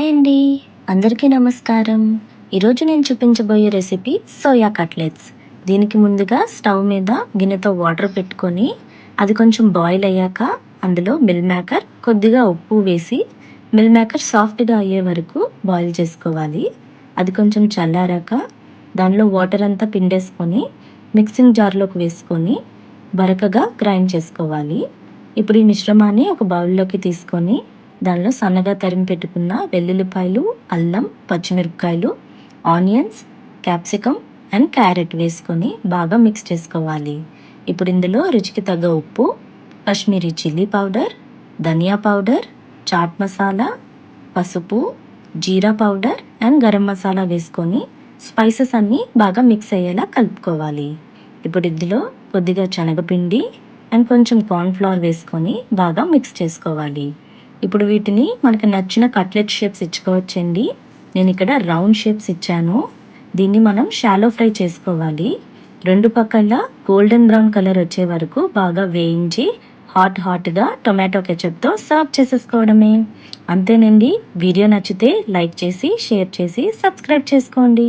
Hi అండి, అందరికీ నమస్కారం. ఈరోజు నేను చూపించబోయే రెసిపీ సోయా కట్లెట్స్. దీనికి ముందుగా స్టవ్ మీద గిన్నెతో వాటర్ పెట్టుకొని అది కొంచెం బాయిల్ అయ్యాక అందులో మిల్ మేకర్, కొద్దిగా ఉప్పు వేసి మిల్ మేకర్ సాఫ్ట్గా అయ్యే వరకు బాయిల్ చేసుకోవాలి. అది కొంచెం చల్లారాక దానిలో వాటర్ అంతా పిండేసుకొని మిక్సింగ్ జార్లోకి వేసుకొని బరకగా గ్రైండ్ చేసుకోవాలి. ఇప్పుడు ఈ మిశ్రమాన్ని ఒక బౌల్లోకి తీసుకొని దానిలో సన్నగా తరిమి పెట్టుకున్న వెల్లుల్లిపాయలు, అల్లం, పచ్చిమిరపకాయలు, ఆనియన్స్, క్యాప్సికమ్ అండ్ క్యారెట్ వేసుకొని బాగా మిక్స్ చేసుకోవాలి. ఇప్పుడు ఇందులో రుచికి తగ్గ ఉప్పు, కాశ్మీరీ చిల్లీ పౌడర్, ధనియా పౌడర్, చాట్ మసాలా, పసుపు, జీరా పౌడర్ అండ్ గరం మసాలా వేసుకొని స్పైసెస్ అన్నీ బాగా మిక్స్ అయ్యేలా కలుపుకోవాలి. ఇప్పుడు ఇందులో కొద్దిగా శనగపిండి అండ్ కొంచెం కార్న్ఫ్లవర్ వేసుకొని బాగా మిక్స్ చేసుకోవాలి. ఇప్పుడు వీటిని మనకు నచ్చిన కట్లెట్ షేప్స్ ఇచ్చుకోవచ్చండి. నేను ఇక్కడ రౌండ్ షేప్స్ ఇచ్చాను. దీన్ని మనం షాలో ఫ్రై చేసుకోవాలి. రెండు పక్కల గోల్డెన్ బ్రౌన్ కలర్ వచ్చే వరకు బాగా వేయించి హాట్గా టొమాటో కెచప్తో సర్వ్ చేసేసుకోవడమే. అంతేనండి. వీడియో నచ్చితే లైక్ చేసి, షేర్ చేసి, సబ్స్క్రైబ్ చేసుకోండి.